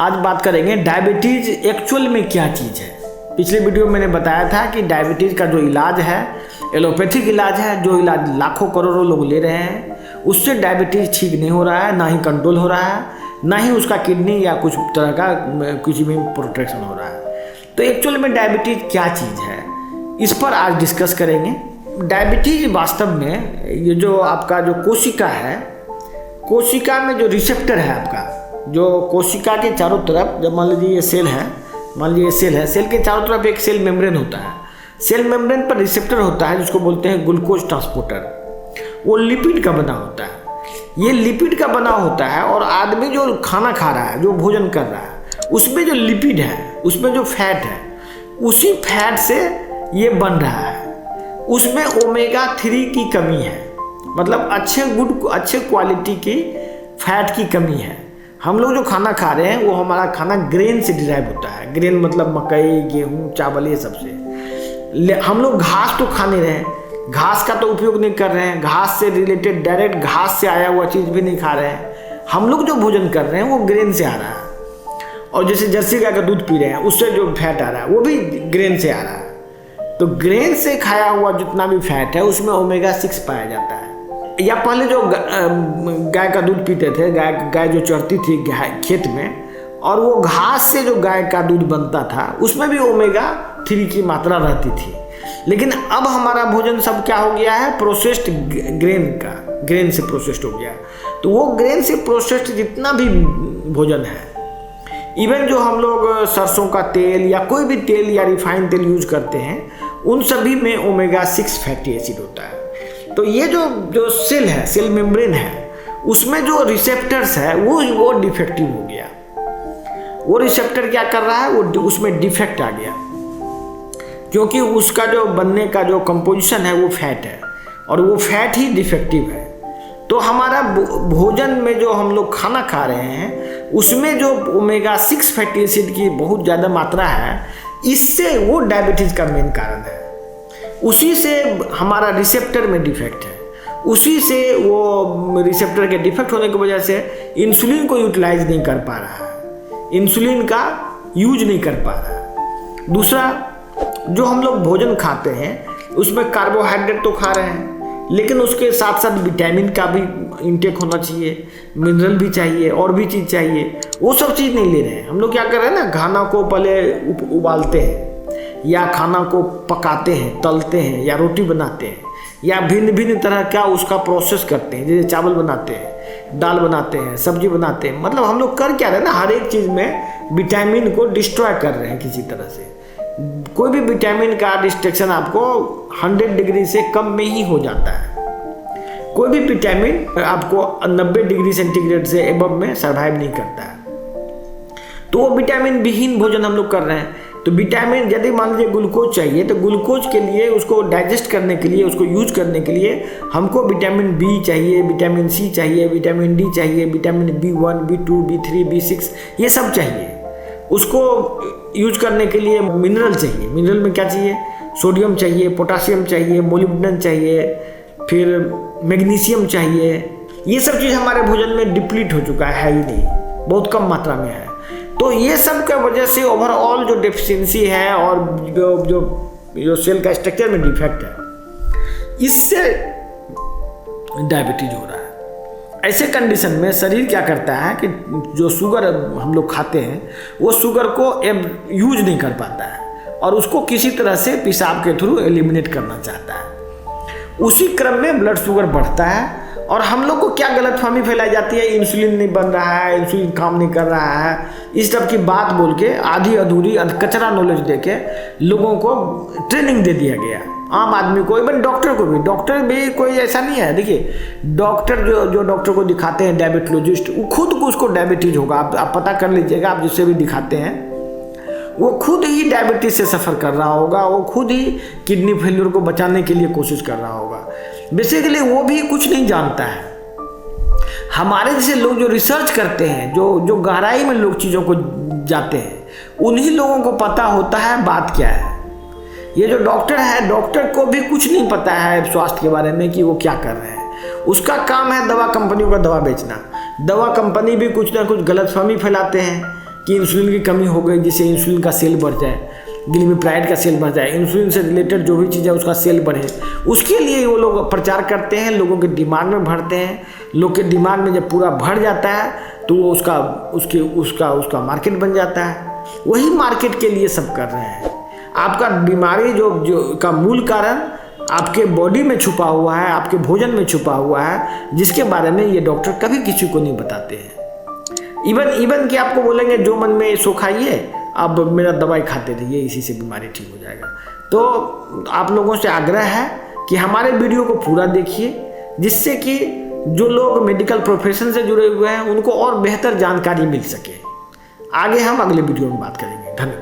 आज बात करेंगे डायबिटीज़ एक्चुअल में क्या चीज़ है। पिछले वीडियो में मैंने बताया था कि डायबिटीज़ का जो इलाज है एलोपैथिक इलाज है, जो इलाज लाखों करोड़ों लोग ले रहे हैं, उससे डायबिटीज़ ठीक नहीं हो रहा है, ना ही कंट्रोल हो रहा है, ना ही उसका किडनी या कुछ तरह का किसी में प्रोटेक्शन हो रहा है। तो एक्चुअल में डायबिटीज़ क्या चीज़ है, इस पर आज डिस्कस करेंगे। डायबिटीज़ वास्तव में ये जो आपका जो कोशिका है, कोशिका में जो रिसेप्टर है आपका, जो कोशिका के चारों तरफ, जब मान लीजिए ये सेल है, मान लीजिए सेल है, सेल के चारों तरफ एक सेल मेम्ब्रेन होता है। सेल मेम्ब्रेन पर रिसेप्टर होता है जिसको बोलते हैं ग्लूकोज ट्रांसपोर्टर। वो लिपिड का बना होता है, ये लिपिड का बना होता है। और आदमी जो खाना खा रहा है, जो भोजन कर रहा है, उसमें जो लिपिड है, उसमें जो फैट है, उसी फैट से ये बन रहा है। उसमें ओमेगा 3 की कमी है, मतलब अच्छे क्वालिटी की फैट की कमी है। हम लोग जो खाना खा रहे हैं वो हमारा खाना ग्रेन से डिराइव होता है। ग्रेन मतलब मकई, गेहूँ, चावल, ये सब से। हम लोग घास तो खा नहीं रहे हैं, घास का तो उपयोग नहीं कर रहे हैं, घास से रिलेटेड डायरेक्ट घास से आया हुआ चीज़ भी नहीं खा रहे हैं। हम लोग जो भोजन कर रहे हैं वो ग्रेन से आ रहा है। और जैसे जर्सी गाय का दूध पी रहे हैं, उससे जो फैट आ रहा है वो भी ग्रेन से आ रहा है। तो ग्रेन से खाया हुआ जितना भी फैट है उसमें ओमेगा 6 पाया जाता है। या पहले जो गाय का दूध पीते थे, गाय जो चरती थी खेत में, और वो घास से जो गाय का दूध बनता था उसमें भी ओमेगा 3 की मात्रा रहती थी। लेकिन अब हमारा भोजन सब क्या हो गया है, प्रोसेस्ड ग्रेन से प्रोसेस्ड हो गया। तो वो ग्रेन से प्रोसेस्ड जितना भी भोजन है, इवन जो हम लोग सरसों का तेल या कोई भी तेल या रिफाइंड तेल यूज करते हैं, उन सभी में ओमेगा 6 फैटी एसिड होता है। तो ये जो सेल है, सेल मेम्ब्रेन है, उसमें जो रिसेप्टर्स है वो डिफेक्टिव हो गया। वो रिसेप्टर क्या कर रहा है, वो उसमें डिफेक्ट आ गया, क्योंकि उसका जो बनने का जो कंपोजिशन है वो फैट है, और वो फैट ही डिफेक्टिव है। तो हमारा भोजन में जो हम लोग खाना खा रहे हैं उसमें जो ओमेगा 6 फैटी एसिड की बहुत ज़्यादा मात्रा है, इससे वो डायबिटीज़ का मेन कारण है। उसी से हमारा रिसेप्टर में डिफेक्ट है, उसी से वो रिसेप्टर के डिफेक्ट होने की वजह से इंसुलिन को यूटिलाइज नहीं कर पा रहा है, इंसुलिन का यूज नहीं कर पा रहा है। दूसरा, जो हम लोग भोजन खाते हैं उसमें कार्बोहाइड्रेट तो खा रहे हैं, लेकिन उसके साथ साथ विटामिन का भी इंटेक होना चाहिए, मिनरल भी चाहिए, और भी चीज़ चाहिए। वो सब चीज़ नहीं ले रहे हैं। हम लोग क्या कर रहे हैं ना, खाना को पहले उबालते हैं, या खाना को पकाते हैं, तलते हैं, या रोटी बनाते हैं, या भिन्न भिन्न तरह का उसका प्रोसेस करते हैं। जैसे चावल बनाते हैं, दाल बनाते हैं, सब्जी बनाते हैं। मतलब हम लोग कर क्या रहे हैं ना, हर एक चीज़ में विटामिन को डिस्ट्रॉय कर रहे हैं किसी तरह से। कोई भी विटामिन का डिस्ट्रक्शन आपको 100 डिग्री से कम में ही हो जाता है। कोई भी विटामिन आपको 90 डिग्री सेंटीग्रेड से एबव में सर्वाइव नहीं करता है। तो वो विटामिन विहीन भोजन हम लोग कर रहे हैं। तो विटामिन, यदि मान लीजिए ग्लूकोज चाहिए, तो ग्लूकोज के लिए, उसको डाइजेस्ट करने के लिए, उसको यूज करने के लिए हमको विटामिन बी चाहिए, विटामिन सी चाहिए, विटामिन डी चाहिए, vitamin B1, B2, B3, B6, ये सब चाहिए। उसको यूज करने के लिए मिनरल चाहिए। मिनरल में क्या चाहिए, सोडियम चाहिए, पोटासियम चाहिए, मोलिब्डेनम चाहिए, फिर मैग्नीशियम चाहिए। ये सब चीज़ हमारे भोजन में डिप्लीट हो चुका है ही नहीं, बहुत कम मात्रा में है। तो ये सब के वजह से ओवरऑल जो डेफिशिएंसी है और जो सेल का स्ट्रक्चर में डिफेक्ट है, इससे डायबिटीज हो रहा है। ऐसे कंडीशन में शरीर क्या करता है कि जो शुगर हम लोग खाते हैं वो शुगर को यूज नहीं कर पाता है, और उसको किसी तरह से पेशाब के थ्रू एलिमिनेट करना चाहता है। उसी क्रम में ब्लड शुगर बढ़ता है, और हम लोग को क्या गलतफहमी फैलाई जाती है, इंसुलिन नहीं बन रहा है, इंसुलिन काम नहीं कर रहा है, इस तरह की बात बोल के आधी अधूरी कचरा नॉलेज दे के लोगों को ट्रेनिंग दे दिया गया, आम आदमी को, इवन डॉक्टर को भी। डॉक्टर भी कोई ऐसा नहीं है, देखिए डॉक्टर जो डॉक्टर को दिखाते हैं, डायबिटोलॉजिस्ट, वो खुद को उसको डायबिटीज होगा। आप पता कर लीजिएगा, आप जिससे भी दिखाते हैं वो खुद ही डायबिटीज से सफ़र कर रहा होगा, वो खुद ही किडनी फेलियर को बचाने के लिए कोशिश कर रहा होगा। बेसिकली वो भी कुछ नहीं जानता है। हमारे जैसे लोग जो रिसर्च करते हैं, जो गहराई में लोग चीज़ों को जाते हैं, उन्हीं लोगों को पता होता है बात क्या है। ये जो डॉक्टर है, डॉक्टर को भी कुछ नहीं पता है स्वास्थ्य के बारे में कि वो क्या कर रहे हैं। उसका काम है दवा कंपनियों का दवा बेचना। दवा कंपनी भी कुछ ना कुछ गलतफहमी फैलाते हैं कि इंसुलिन की कमी हो गई, जिससे इंसुलिन का सेल बढ़ जाए, ग्लिमिप्राइड का सेल बढ़ जाए, इंसुलिन से रिलेटेड जो भी चीज़ है उसका सेल बढ़े, उसके लिए वो लोग प्रचार करते हैं, लोगों के दिमाग में भरते हैं। लोग के दिमाग में जब पूरा भर जाता है तो वो उसका मार्केट बन जाता है। वही मार्केट के लिए सब कर रहे हैं। आपका बीमारी जो का मूल कारण आपके बॉडी में छुपा हुआ है, आपके भोजन में छुपा हुआ है, जिसके बारे में ये डॉक्टर कभी किसी को नहीं बताते हैं। इवन कि आपको बोलेंगे जो मन में सो खाइए, अब मेरा दवाई खाते रहिए, इसी से बीमारी ठीक हो जाएगा। तो आप लोगों से आग्रह है कि हमारे वीडियो को पूरा देखिए, जिससे कि जो लोग मेडिकल प्रोफेशन से जुड़े हुए हैं उनको और बेहतर जानकारी मिल सके। आगे हम अगले वीडियो में बात करेंगे। धन्यवाद।